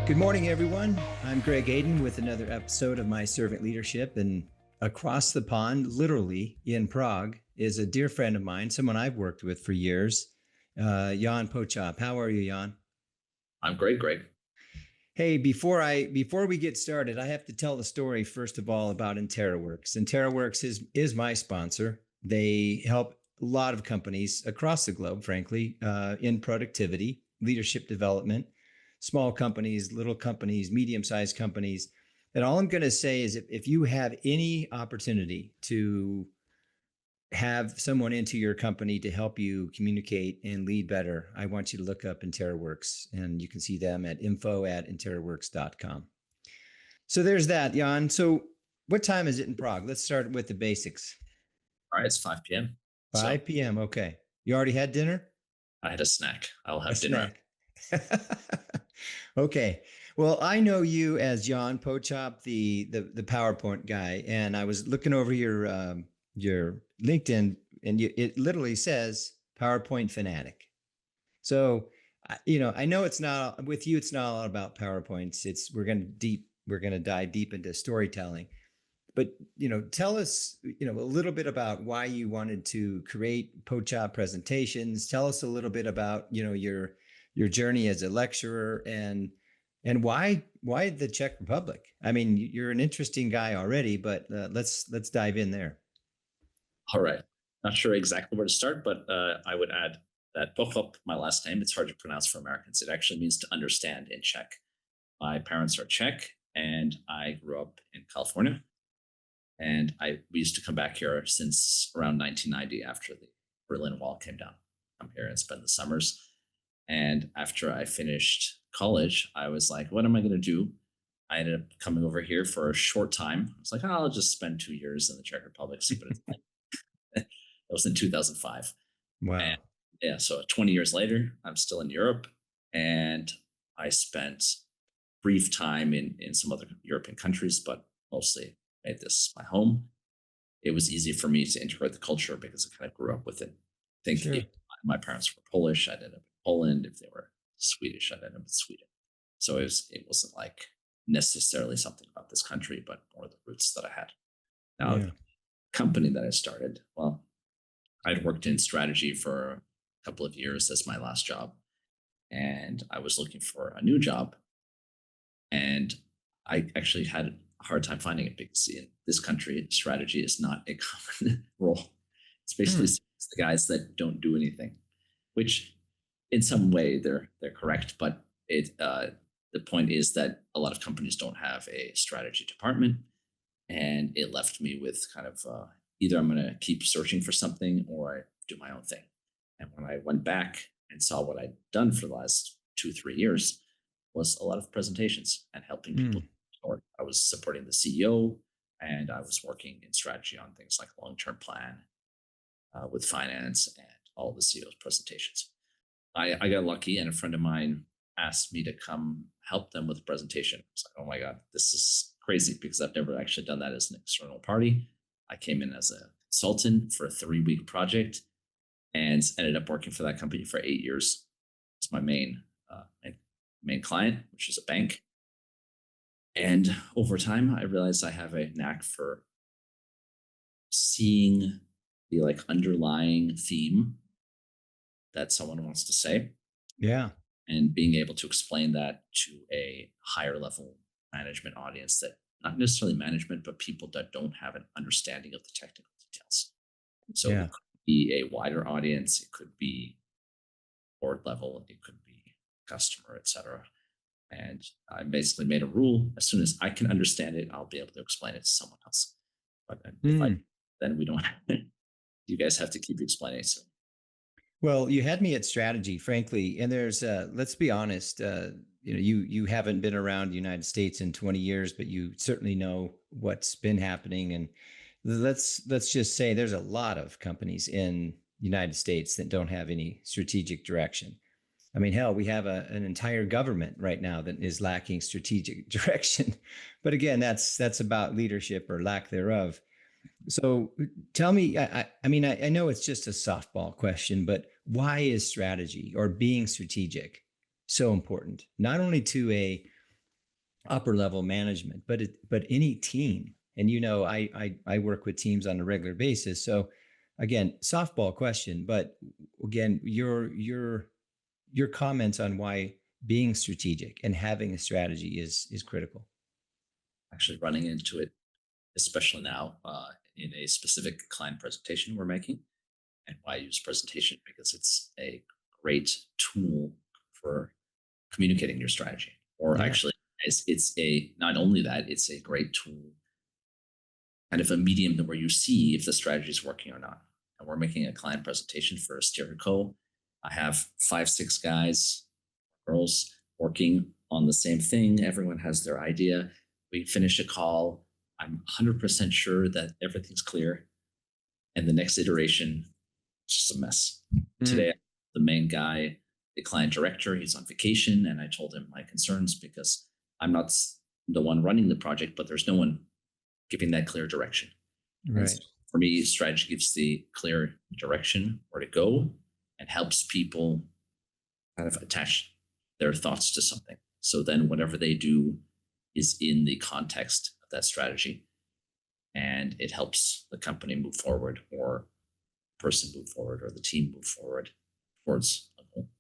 Good morning, everyone. I'm Greg Aden with another episode of My Servant Leadership. And across the pond, literally in Prague, is a dear friend of mine, someone I've worked with for years, Jan Pochop. How are you, Jan? I'm great, Greg. Hey, before we get started, I have to tell the story first of all about InterraWorks. InterraWorks is my sponsor. They help a lot of companies across the globe, frankly, in productivity, leadership development, small companies, little companies, medium-sized companies. And all I'm going to say is if you have any opportunity to have someone into your company to help you communicate and lead better, I want you to look up InterraWorks, and you can see them at info@interraworks.com. So there's that, Jan. So what time is it in Prague? Let's start with the basics. All right, it's 5 p.m. 5 p.m. Okay. You already had dinner? I had a snack. I'll have A dinner. snack. Okay. Well, I know you as Jan Pochop, the PowerPoint guy, and I was looking over your LinkedIn, and it literally says PowerPoint fanatic. So, I know it's not with you. It's not all about PowerPoints. We're going to dive deep into storytelling. But tell us a little bit about why you wanted to create Pochop presentations. Tell us a little bit about your journey as a lecturer and why the Czech Republic. I mean, you're an interesting guy already, but let's dive in there. All right. Not sure exactly where to start, but I would add that Pochop, my last name, it's hard to pronounce for Americans. It actually means to understand in Czech. My parents are Czech, and I grew up in California. And we used to come back here since around 1990 after the Berlin Wall came down. Come here and spend the summers. And after I finished college, I was like, what am I going to do? I ended up coming over here for a short time. I was like, I'll just spend 2 years in the Czech Republic, see what it's like. That was in 2005. Wow. And yeah, so 20 years later, I'm still in Europe. And I spent brief time in some other European countries, but mostly made this my home. It was easy for me to integrate the culture because I kind of grew up with it. I think Sure. if my parents were Polish, I'd end up in Poland. If they were Swedish, I'd end up in Sweden. So it wasn't like necessarily something about this country, but more the roots that I had. Now, Yeah. the company that I started, well, I'd worked in strategy for a couple of years as my last job, and I was looking for a new job. And I actually had a hard time finding it because in this country, strategy is not a common role. It's basically it's the guys that don't do anything, which in some way they're correct, but the point is that a lot of companies don't have a strategy department, and it left me with kind of either I'm going to keep searching for something or I do my own thing. And when I went back and saw what I'd done for the last 2-3 years was a lot of presentations and helping people. I was supporting the CEO, and I was working in strategy on things like long-term plan with finance and all the CEO's presentations. I got lucky, and a friend of mine asked me to come help them with a presentation. I was like, oh my God, this is crazy because I've never actually done that as an external party. I came in as a consultant for a 3-week project and ended up working for that company for 8 years. It's my main client, which is a bank. And over time, I realized I have a knack for seeing the underlying theme that someone wants to say Yeah. and being able to explain that to a higher level management audience, that not necessarily management, but people that don't have an understanding of the technical details. So Yeah. it could be a wider audience, it could be board level, it could be customer, etc. And I basically made a rule: as soon as I can understand it, I'll be able to explain it to someone else. But if I, then we don't. You guys have to keep explaining it. Well, you had me at strategy, frankly, and there's let's be honest, you haven't been around the United States in 20 years, but you certainly know what's been happening. And let's just say there's a lot of companies in the United States that don't have any strategic direction. I mean, hell, we have an entire government right now that is lacking strategic direction. But again, that's about leadership or lack thereof. So tell me, I mean, I know it's just a softball question, but why is strategy or being strategic so important? Not only to a upper level management, but any team. And I work with teams on a regular basis. So again, softball question, but again, your comments on why being strategic and having a strategy is critical. Actually running into it, especially now in a specific client presentation we're making. And why I use presentation? Because it's a great tool for communicating your strategy. Or Yeah. actually, it's a not only that, it's a great tool, kind of a medium where you see if the strategy is working or not. And we're making a client presentation for a steer co. I have 5, 6 guys, girls working on the same thing. Everyone has their idea. We finish a call. I'm 100% sure that everything's clear. And the next iteration, it's just a mess. Mm. Today, the main guy, the client director, he's on vacation, and I told him my concerns because I'm not the one running the project, but there's no one giving that clear direction. And so Right. for me, strategy gives the clear direction where to go and helps people kind of attach their thoughts to something. So then whatever they do is in the context of that strategy, and it helps the company move forward, or person move forward, or the team move forward towards a goal.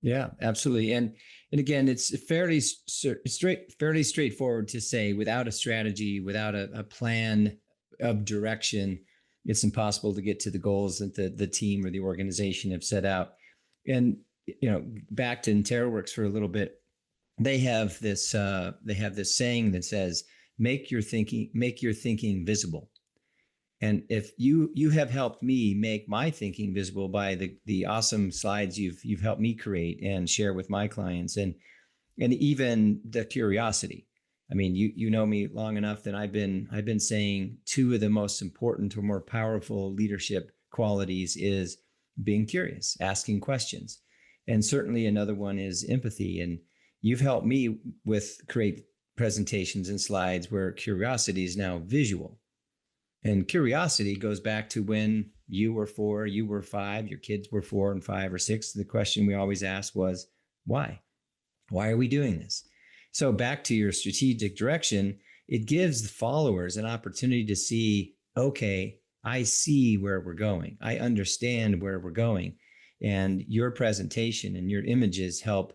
Yeah, absolutely. And again, it's fairly straightforward to say without a strategy, without a plan of direction, it's impossible to get to the goals that the team or the organization have set out. And back to InterraWorks for a little bit, they have this saying that says, make your thinking visible. And if you have helped me make my thinking visible by the awesome slides you've helped me create and share with my clients, and even the curiosity. I mean, you know me long enough that I've been saying two of the most important or more powerful leadership qualities is being curious, asking questions. And certainly another one is empathy. And you've helped me with create presentations and slides where curiosity is now visual. And curiosity goes back to when you were 4, you were 5, your kids were 4 and 5 or 6. The question we always asked was, why? Why are we doing this? So back to your strategic direction, it gives the followers an opportunity to see, okay, I see where we're going. I understand where we're going. And your presentation and your images help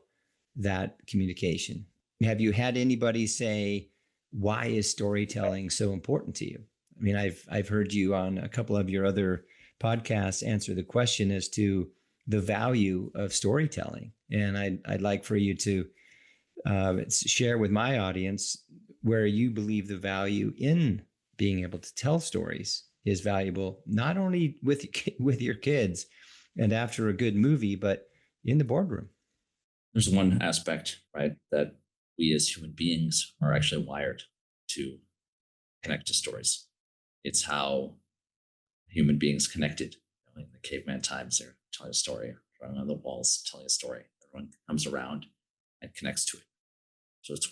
that communication. Have you had anybody say, why is storytelling so important to you? I mean, I've heard you on a couple of your other podcasts answer the question as to the value of storytelling, and I'd like for you to share with my audience where you believe the value in being able to tell stories is valuable, not only with your kids and after a good movie, but in the boardroom. There's one aspect, right, that we as human beings are actually wired to connect to stories. It's how human beings connected. In the caveman times, they're telling a story, running on the walls, telling a story. Everyone comes around and connects to it. So it's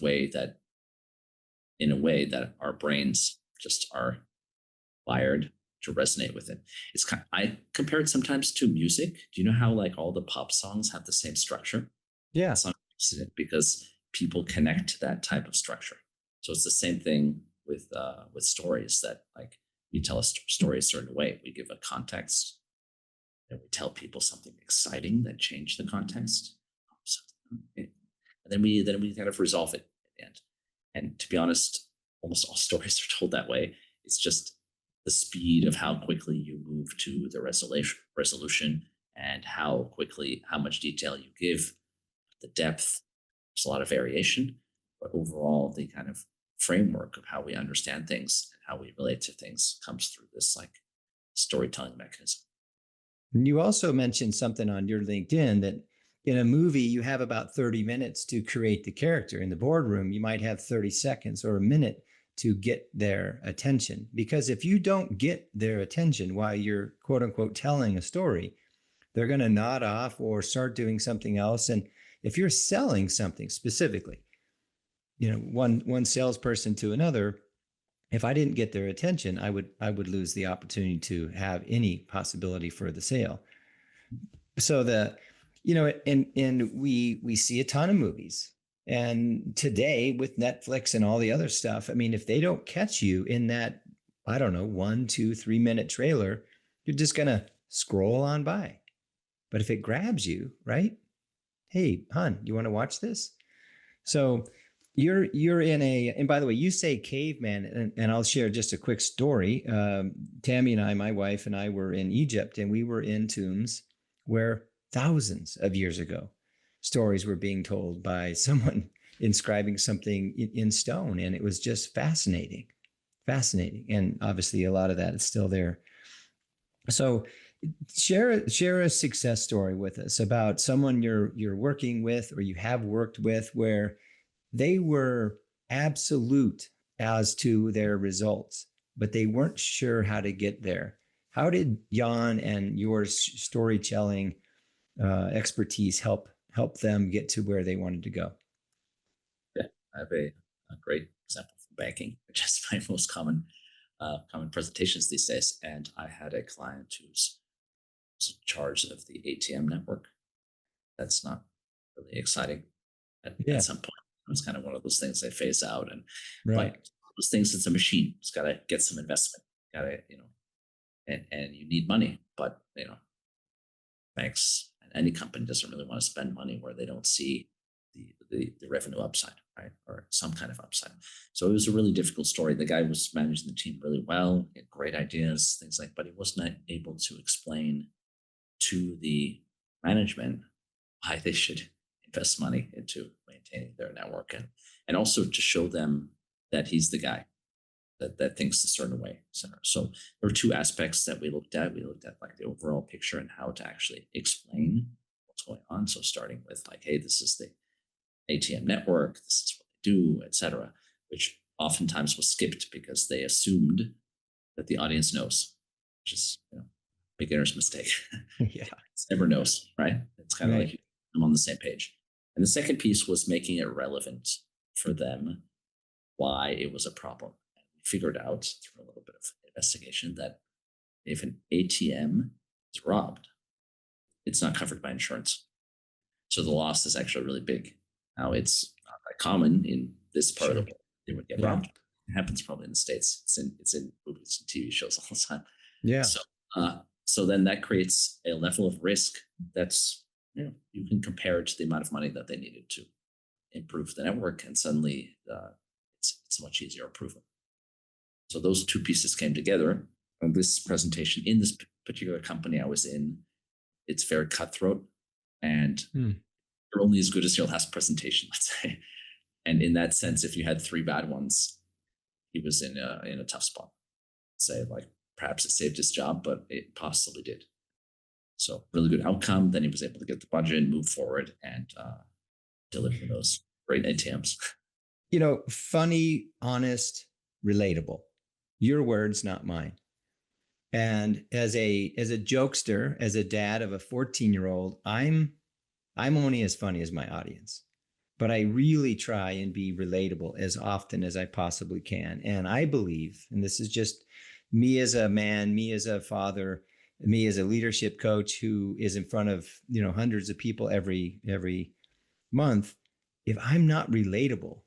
in a way that our brains just are wired to resonate with it. It's kind of, I compare it sometimes to music. Do you know how like all the pop songs have the same structure? Yeah. It's not an accident because people connect to that type of structure. So it's the same thing with stories, that like we tell a story a certain way. We give a context, and we tell people something exciting that changed the context. And then we kind of resolve it at the end. And to be honest, almost all stories are told that way. It's just the speed of how quickly you move to the resolution, and how much detail you give, the depth. There's a lot of variation, but overall, the kind of framework of how we understand things and how we relate to things comes through this like storytelling mechanism. And you also mentioned something on your LinkedIn that in a movie, you have about 30 minutes to create the character. In the boardroom, you might have 30 seconds or a minute to get their attention. Because if you don't get their attention while you're quote unquote telling a story, they're going to nod off or start doing something else. And if you're selling something specifically, one salesperson to another, if I didn't get their attention, I would lose the opportunity to have any possibility for the sale. So and we see a ton of movies And today with Netflix and all the other stuff, I mean, if they don't catch you in that, I don't know, 1, 2, 3 minute trailer, you're just going to scroll on by. But if it grabs you, right? Hey, hon, you want to watch this? So you're in a, and by the way, you say caveman, and I'll share just a quick story. Tammy and I, my wife and I, were in Egypt, and we were in tombs where thousands of years ago stories were being told by someone inscribing something in stone, and it was just fascinating, fascinating. And obviously, a lot of that is still there. So share a success story with us about someone you're working with or you have worked with where they were absolute as to their results, but they weren't sure how to get there. How did Jan and your storytelling expertise help them get to where they wanted to go? Yeah, I have a great example from banking, which is my most common presentations these days. And I had a client who's in charge of the ATM network. That's not really exciting Yeah, at some point. It's kind of one of those things they phase out. And right. but those things, it's a machine. It's got to get some investment. Got to, and you need money. But banks and any company doesn't really want to spend money where they don't see the revenue upside, right? Or some kind of upside. So it was a really difficult story. The guy was managing the team really well, he had great ideas, things like, but he wasn't able to explain to the management why they should invest money into maintaining their network and also to show them that he's the guy that thinks a certain way. So there were two aspects that we looked at. We looked at like the overall picture and how to actually explain what's going on. So starting with like, hey, this is the ATM network, this is what they do, etc., which oftentimes was skipped because they assumed that the audience knows, which is beginner's mistake. Yeah, It never knows, right? It's kind of right. like I'm on the same page. And the second piece was making it relevant for them why it was a problem. And we figured out through a little bit of investigation that if an ATM is robbed, it's not covered by insurance. So the loss is actually really big. Now it's not that common in this part of the Sure. world. They would get Yeah. robbed. It happens probably in the States. It's in movies and TV shows all the time. Yeah. So so then that creates a level of risk that's you can compare it to the amount of money that they needed to improve the network, and suddenly it's a much easier improvement. So those two pieces came together. And this presentation in this particular company I was in, it's very cutthroat, and Hmm. you're only as good as your last presentation, let's say. And in that sense, if you had three bad ones, he was in a tough spot. Say like perhaps it saved his job, but it possibly did. So really good outcome. Then he was able to get the budget and move forward and deliver those great ATMs. Funny, honest, relatable. Your words, not mine. And as a jokester, as a dad of a 14-year-old, I'm only as funny as my audience. But I really try and be relatable as often as I possibly can. And I believe, and this is just me as a man, me as a father, me as a leadership coach who is in front of, hundreds of people every month, if I'm not relatable,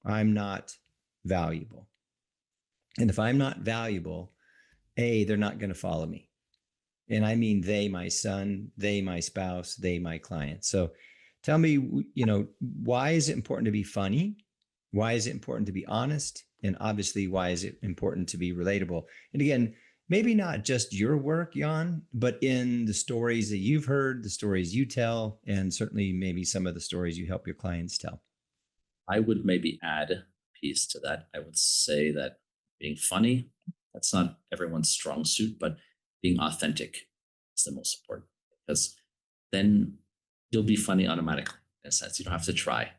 I'm not valuable. And if I'm not valuable, they're not going to follow me. And I mean they, my son, they, my spouse, they, my client. So tell me, why is it important to be funny? Why is it important to be honest? And obviously, why is it important to be relatable? And again, maybe not just your work, Jan, but in the stories that you've heard, the stories you tell, and certainly maybe some of the stories you help your clients tell. I would maybe add a piece to that. I would say that being funny, that's not everyone's strong suit, but being authentic is the most important because then you'll be funny automatically in a sense. You don't have to try,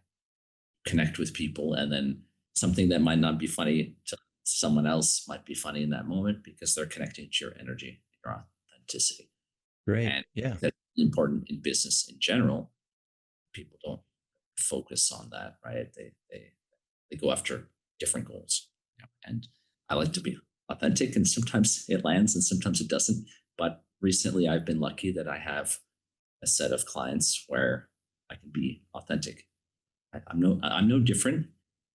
connect with people, and then something that might not be funny to someone else might be funny in that moment because they're connecting to your energy, your authenticity. Great. And Yeah. that's important in business in general. People don't focus on that, right? They go after different goals. And I like to be authentic, and sometimes it lands and sometimes it doesn't. But recently I've been lucky that I have a set of clients where I can be authentic. I'm no different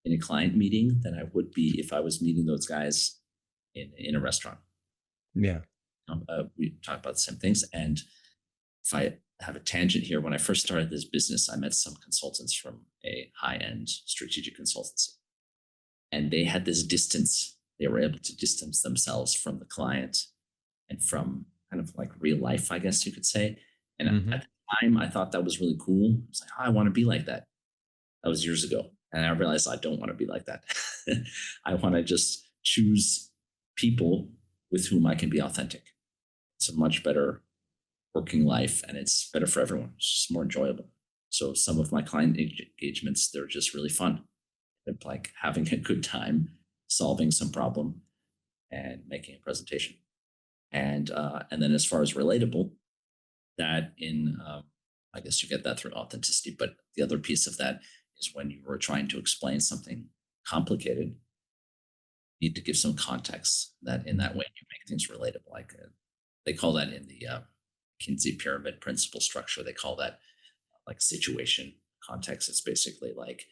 in a client meeting than I would be if I was meeting those guys in a restaurant. Yeah. We talk about the same things. And if I have a tangent here, when I first started this business, I met some consultants from a high end strategic consultancy, and they had this distance. They were able to distance themselves from the client and from kind of like real life, I guess you could say. And Hmm. at the time, I thought that was really cool. I was like, oh, I want to be like that. That was years ago. And I realized I don't want to be like that. I want to just choose people with whom I can be authentic. It's a much better working life and it's better for everyone. It's just more enjoyable. So some of my client engagements, they're just really fun. They're like having a good time, solving some problem and making a presentation. And then as far as relatable, that in I guess you get that through authenticity. But the other piece of that is when you were trying to explain something complicated, you need to give some context. That in that way you make things relatable. Like they call that in the Kinsey pyramid principle structure. They call that like situation context. It's basically like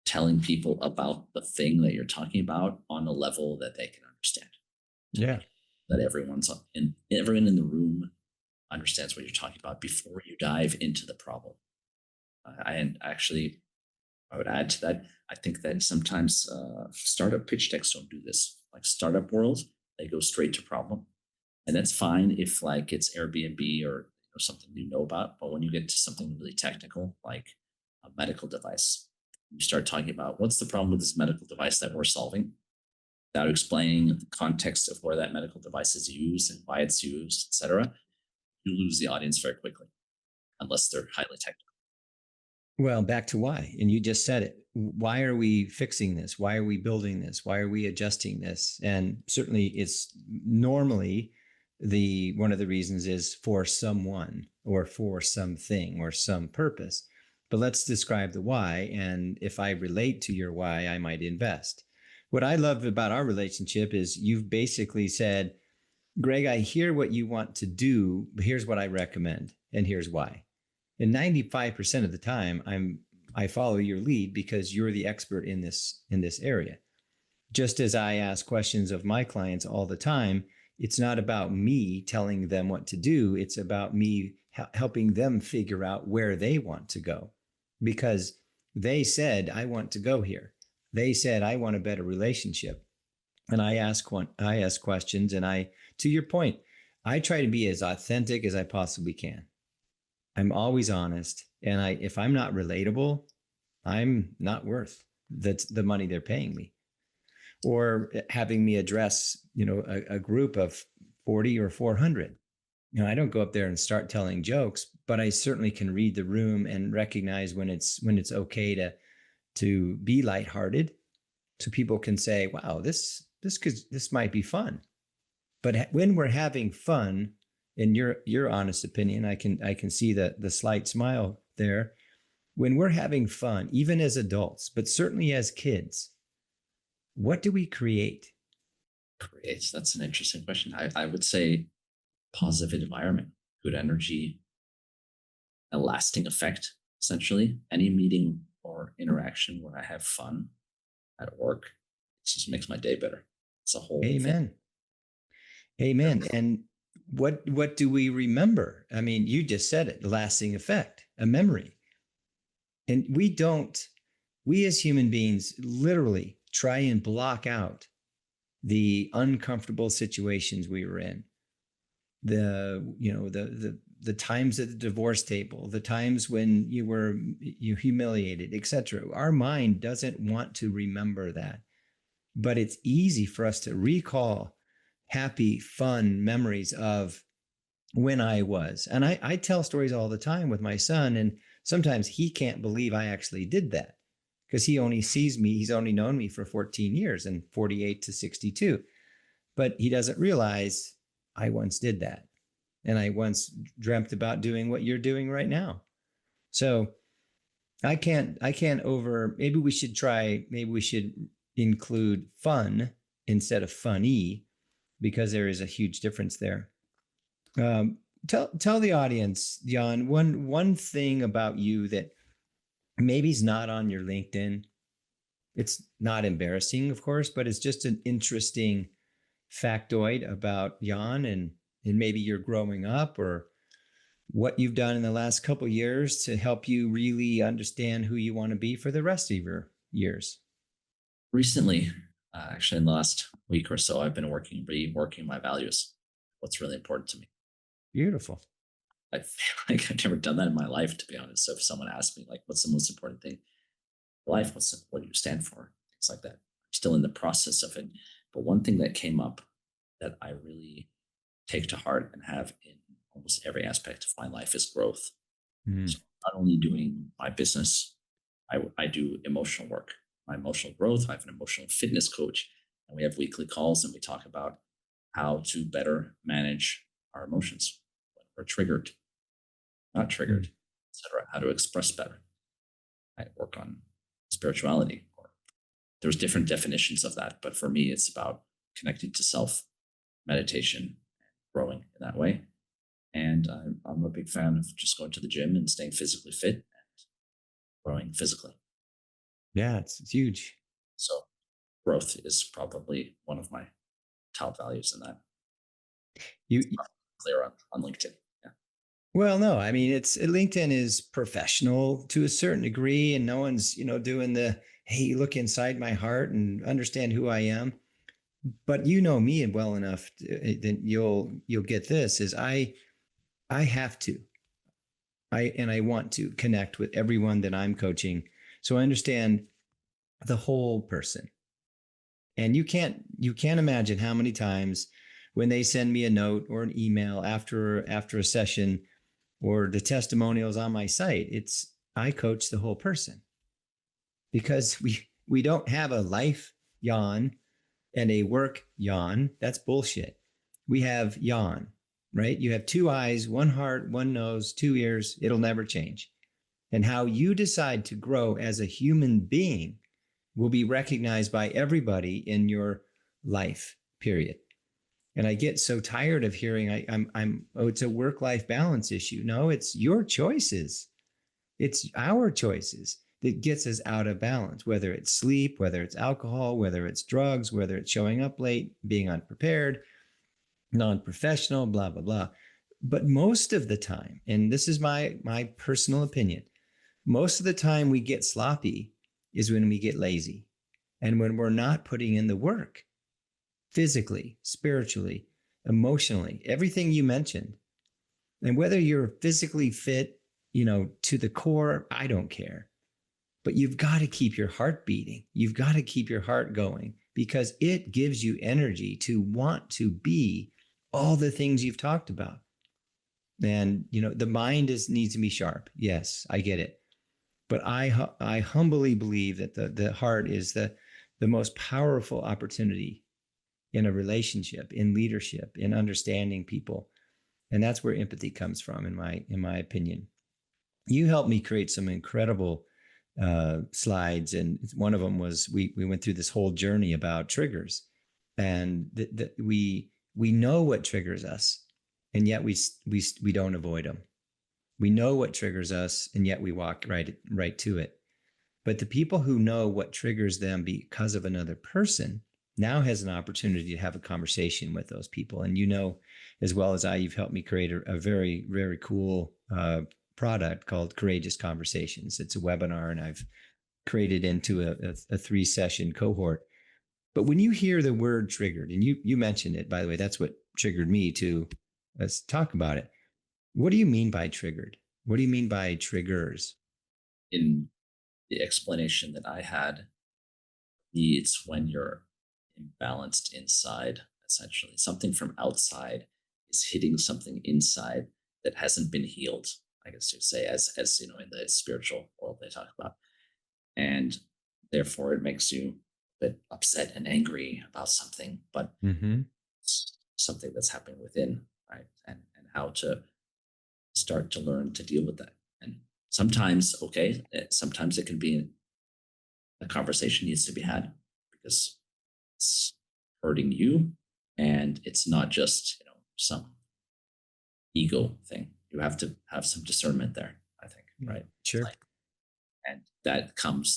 telling people about the thing that you're talking about on a level that they can understand. To Yeah. make that everyone in the room understands what you're talking about before you dive into the problem. And actually, I would add to that. I think that sometimes startup pitch decks don't do this. Like startup world, they go straight to problem, and that's fine if like it's Airbnb or something you know about. But when you get to something really technical, like a medical device, you start talking about what's the problem with this medical device that we're solving, without explaining the context of where that medical device is used and why it's used, etc. You lose the audience very quickly unless they're highly technical. Well, back to why. And you just said it. Why are we fixing this? Why are we building this? Why are we adjusting this? And certainly it's normally the one of the reasons is for someone or for something or some purpose. But let's describe the why. And if I relate to your why, I might invest. What I love about our relationship is you've basically said, Greg, I hear what you want to do, but here's what I recommend, and here's why. And 95% of the time, I follow your lead because you're the expert in this area. Just as I ask questions of my clients all the time, it's not about me telling them what to do. It's about me helping them figure out where they want to go, because they said, I want to go here. They said, I want a better relationship. And I ask questions, and to your point, I try to be as authentic as I possibly can. I'm always honest, and if I'm not relatable, I'm not worth the money they're paying me. Or having me address, a group of 40 or 400. I don't go up there and start telling jokes, but I certainly can read the room and recognize when it's okay to be lighthearted, so people can say, "Wow, this might be fun." But when we're having fun, in your honest opinion, I can see the slight smile there. When we're having fun, even as adults, but certainly as kids, what do we create? Creates, that's an interesting question. I would say positive environment, good energy, a lasting effect. Essentially, any meeting or interaction where I have fun at work, it just makes my day better. It's a whole thing. Amen. Amen. And what do we remember? I mean, you just said it, lasting effect, a memory. And we as human beings literally try and block out the uncomfortable situations we were in, the times at the divorce table, the times when you humiliated, etc. Our mind doesn't want to remember that, but it's easy for us to recall happy, fun memories of when I was. And I tell stories all the time with my son, and sometimes he can't believe I actually did that, because he only sees me, he's only known me for 14 years and 48 to 62. But he doesn't realize I once did that. And I once dreamt about doing what you're doing right now. So maybe we should include fun instead of funny, because there is a huge difference there. Tell the audience, Jan, one thing about you that maybe it's not on your LinkedIn. It's not embarrassing, of course, but it's just an interesting factoid about Jan and maybe you're growing up or what you've done in the last couple of years to help you really understand who you want to be for the rest of your years. Recently, actually in the last week or so, I've been reworking my values. What's really important to me. Beautiful. I feel like I've never done that in my life, to be honest. So if someone asked me, like, what's the most important thing in life? What do you stand for? Things like that. I'm still in the process of it. But one thing that came up that I really take to heart and have in almost every aspect of my life is growth. Mm. So not only doing my business, I do emotional work, my emotional growth. I have an emotional fitness coach, and we have weekly calls and we talk about how to better manage our emotions when we're triggered, not triggered, Mm. etc. How to express better. I work on spirituality. Or there's different definitions of that, but for me, it's about connecting to self, meditation, growing in that way. And I'm a big fan of just going to the gym and staying physically fit and growing physically. Yeah, it's huge. So growth is probably one of my top values in that. It's You not clear on LinkedIn. Yeah. well, no, I mean it's LinkedIn is professional to a certain degree, and no one's doing the hey, look inside my heart and understand who I am. But you know me well enough that you'll get this is I have to I want to connect with everyone that I'm coaching, so I understand the whole person. And you can't imagine how many times when they send me a note or an email after a session or the testimonials on my site, it's I coach the whole person because we don't have a life Jan and a work Jan. That's bullshit. We have Jan, right? You have two eyes, one heart, one nose, two ears. It'll never change. And how you decide to grow as a human being will be recognized by everybody in your life, period. And I get so tired of hearing oh, it's a work-life balance issue. No, it's your choices. It's our choices that gets us out of balance, whether it's sleep, whether it's alcohol, whether it's drugs, whether it's showing up late, being unprepared, non-professional, blah, blah, blah. But most of the time, and this is my personal opinion, most of the time we get sloppy is when we get lazy and when we're not putting in the work physically, spiritually, emotionally, everything you mentioned. And whether you're physically fit, to the core, I don't care. But you've got to keep your heart beating. You've got to keep your heart going because it gives you energy to want to be all the things you've talked about. And, the mind needs to be sharp. Yes, I get it. But I humbly believe that the heart is the most powerful opportunity in a relationship, in leadership, in understanding people. And that's where empathy comes from, in my opinion. You helped me create some incredible slides, and one of them was we went through this whole journey about triggers, and that we know what triggers us, and yet we don't avoid them. We know what triggers us, and yet we walk right to it. But the people who know what triggers them because of another person now has an opportunity to have a conversation with those people. And as well as you've helped me create a very, very cool product called Courageous Conversations. It's a webinar, and I've created into a 3-session cohort. But when you hear the word triggered, and you mentioned it, by the way, that's what triggered me to let's talk about it. What do you mean by triggered? What do you mean by triggers? In the explanation that I had, it's when you're imbalanced inside, essentially. Something from outside is hitting something inside that hasn't been healed, I guess you'd say, as in the spiritual world they talk about. And therefore it makes you a bit upset and angry about something, but Mm-hmm. it's something that's happening within, right? And how to start to learn to deal with that. And sometimes, okay, sometimes it can be a conversation needs to be had because it's hurting you and it's not just some ego thing. You have to have some discernment there, I think, right? Sure. Like And the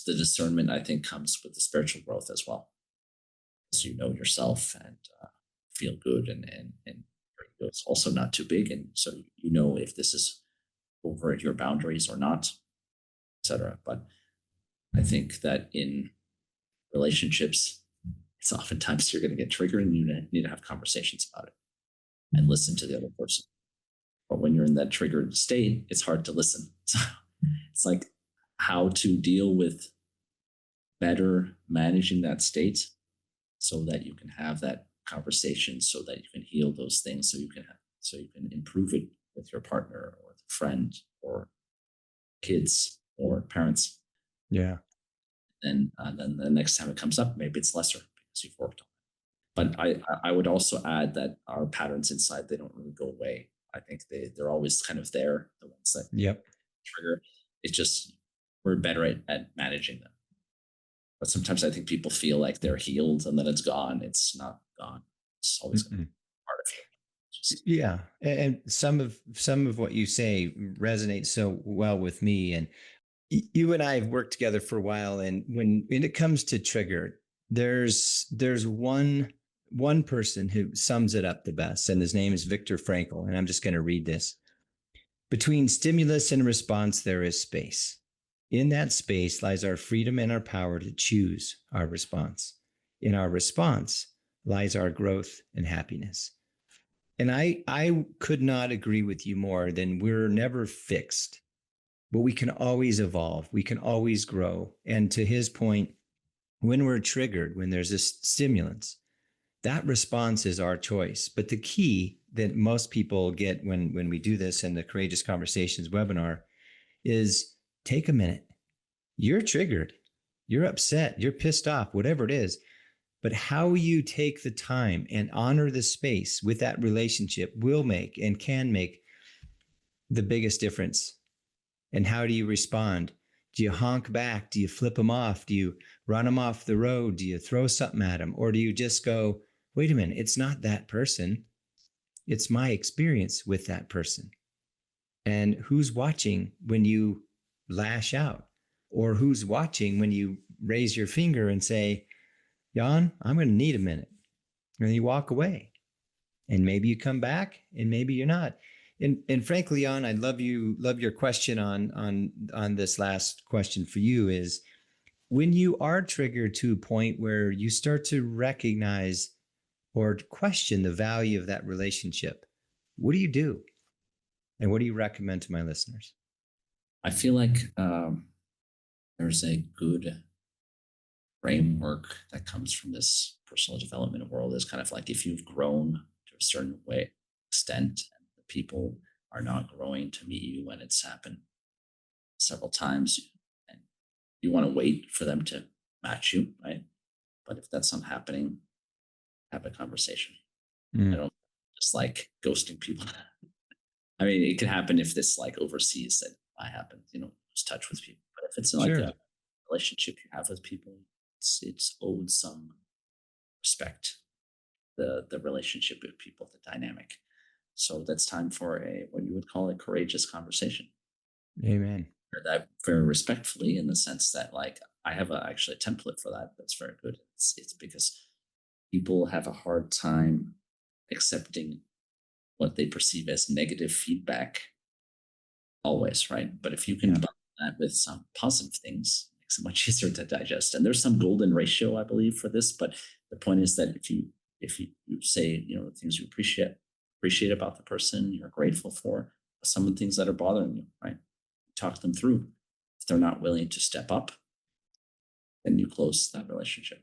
discernment, I think, comes with the spiritual growth as well. As you know yourself and feel good, and your ego is also not too big. And so you know if this is over your boundaries or not, etc. But I think that in relationships, it's oftentimes you're going to get triggered and you need to have conversations about it and listen to the other person. But when you're in that triggered state, it's hard to listen. So it's like how to deal with better managing that state so that you can have that conversation, so that you can heal those things, so you can improve it with your partner or with a friend or kids or parents. Yeah. Then the next time it comes up, maybe it's lesser because you've worked on it. But I would also add that our patterns inside, they don't really go away. I think they're always kind of there, the ones that Yep. trigger. It's just we're better at managing them. But sometimes I think people feel like they're healed and then it's gone. It's not gone. It's always going to be part of it. Yeah, and some of what you say resonates so well with me. And you and I have worked together for a while, and when it comes to trigger, there's one person who sums it up the best, and his name is Viktor Frankl. And I'm just going to read this. Between stimulus and response, there is space. In that space lies our freedom and our power to choose our response. In our response lies our growth and happiness. And I could not agree with you more than we're never fixed, but we can always evolve. We can always grow. And to his point, when we're triggered, when there's a stimulus, that response is our choice. But the key that most people get when we do this in the Courageous Conversations webinar is take a minute. You're triggered. You're upset. You're pissed off, whatever it is. But how you take the time and honor the space with that relationship will make and can make the biggest difference. And how do you respond? Do you honk back? Do you flip them off? Do you run them off the road? Do you throw something at them? Or do you just go, wait a minute, it's not that person. It's my experience with that person. And who's watching when you lash out? Or who's watching when you raise your finger and say, Jan, I'm going to need a minute. And you walk away. And maybe you come back and maybe you're not. And frankly, Jan, I love your question on this last question for you is when you are triggered to a point where you start to recognize or question the value of that relationship, what do you do? And what do you recommend to my listeners? I feel like there's a good framework that comes from this personal development world. Is kind of like if you've grown to a certain extent, and the people are not growing to meet you when it's happened several times, and you want to wait for them to match you, right? But if that's not happening, have a conversation. I don't just like ghosting people. I mean, it can happen if this like overseas that might happen, lose touch with people. But if it's like a relationship you have with people, it's owed some respect. The relationship with people, the dynamic. So that's time for what you would call a courageous conversation. Amen. That very respectfully, in the sense that like I have actually a template for that. That's very good. It's because people have a hard time accepting what they perceive as negative feedback always, right? But if you can balance that with some positive things, it makes it much easier to digest. And there's some golden ratio, I believe, for this. But the point is that if you say, the things you appreciate about the person, you're grateful for, some of the things that are bothering you, right? Talk them through. If they're not willing to step up, then you close that relationship.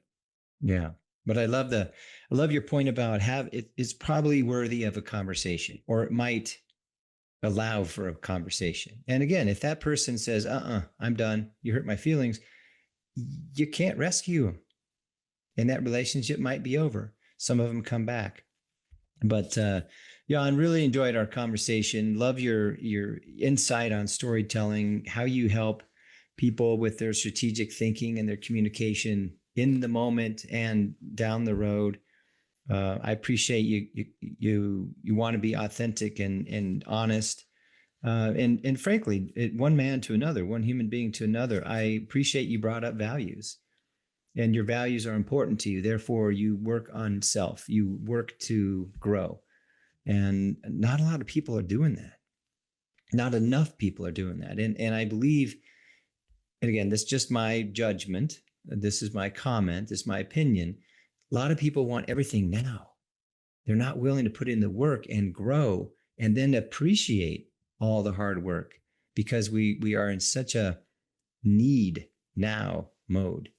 Yeah. But I love your point about it's probably worthy of a conversation, or it might allow for a conversation. And again, if that person says, I'm done, you hurt my feelings, you can't rescue them. And that relationship might be over. Some of them come back. But Jan, really enjoyed our conversation. Love your insight on storytelling, how you help people with their strategic thinking and their communication in the moment and down the road. I appreciate you want to be authentic and honest. And frankly, one man to another, one human being to another. I appreciate you brought up values, and your values are important to you. Therefore, you work on self. You work to grow, and not a lot of people are doing that. Not enough people are doing that, and I believe. And again, this is just my judgment. This is my comment. This is my opinion. A lot of people want everything now. They're not willing to put in the work and grow and then appreciate all the hard work because we are in such a need now mode.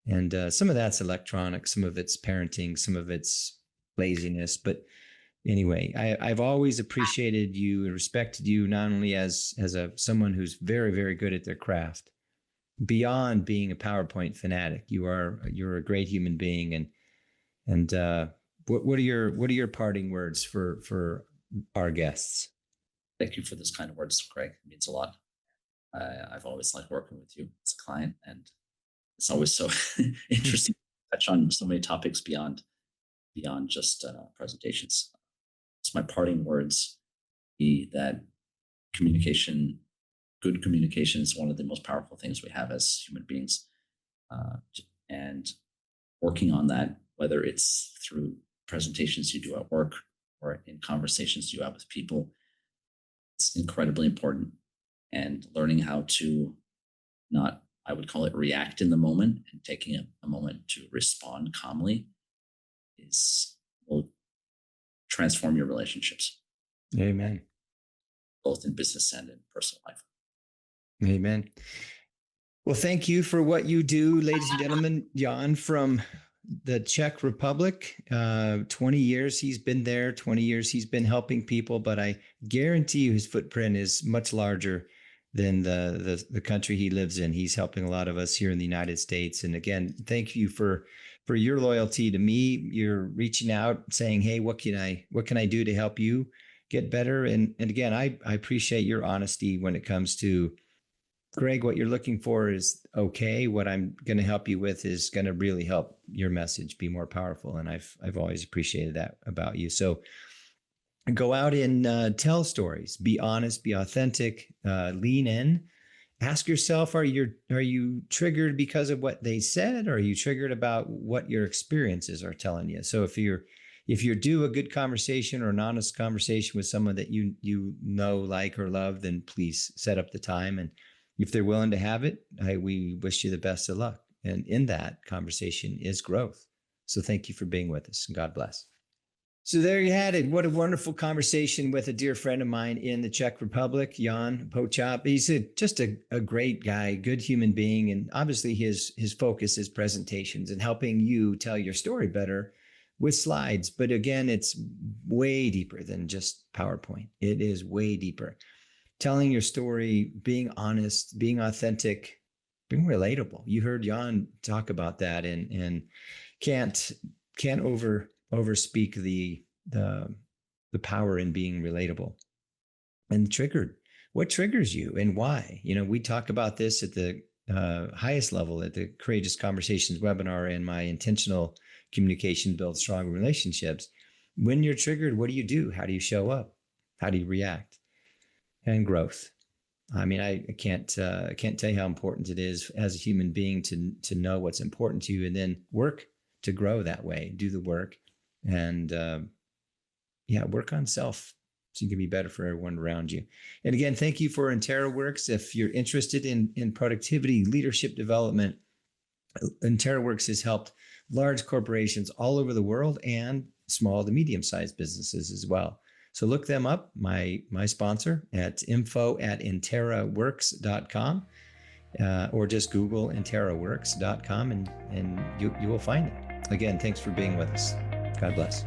And some of that's electronic, some of it's parenting, some of it's laziness. But anyway, I've always appreciated you and respected you not only as someone who's very, very good at their craft, beyond being a PowerPoint fanatic. You're a great human being. And what are your parting words for our guests? Thank you for this kind of words, Craig. It means a lot. I've always liked working with you as a client, and it's always so interesting to touch on so many topics beyond just presentations. It's my parting words be that communication, good communication, is one of the most powerful things we have as human beings, and working on that, whether it's through presentations you do at work or in conversations you have with people, it's incredibly important. And learning how to not, I would call it, react in the moment, and taking a moment to respond calmly will transform your relationships. Amen. Both in business and in personal life. Amen. Well, thank you for what you do, ladies and gentlemen. Jan from the Czech Republic, 20 years he's been there, 20 years he's been helping people, but I guarantee you his footprint is much larger than the country he lives in. He's helping a lot of us here in the United States. And again, thank you for your loyalty to me. You're reaching out saying, hey, what can I do to help you get better? And again, I appreciate your honesty when it comes to, Greg, what you're looking for is okay. What I'm going to help you with is going to really help your message be more powerful. And I've always appreciated that about you. So go out and tell stories, be honest, be authentic, lean in, ask yourself, are you triggered because of what they said? Or are you triggered about what your experiences are telling you? So if you do a good conversation or an honest conversation with someone that you know, like, or love, then please set up the time. And if they're willing to have it, we wish you the best of luck. And in that conversation is growth. So thank you for being with us, and God bless. So there you had it. What a wonderful conversation with a dear friend of mine in the Czech Republic, Jan Pochop. He's just a great guy, good human being. And obviously his focus is presentations and helping you tell your story better with slides. But again, it's way deeper than just PowerPoint. It is way deeper. Telling your story, being honest, being authentic, being relatable. You heard Jan talk about that, and can't overspeak the power in being relatable. And triggered. What triggers you and why? We talk about this at the highest level at the Courageous Conversations webinar and my intentional communication builds stronger relationships. When you're triggered, what do you do? How do you show up? How do you react? And growth. I mean, I can't tell you how important it is as a human being to know what's important to you, and then work to grow that way. Do the work, and work on self so you can be better for everyone around you. And again, thank you for InteraWorks. If you're interested in productivity, leadership development, InteraWorks has helped large corporations all over the world and small to medium-sized businesses as well. So look them up, my sponsor, at info@interaworks.com, or just Google interaworks.com, and you will find it. Again, thanks for being with us. God bless.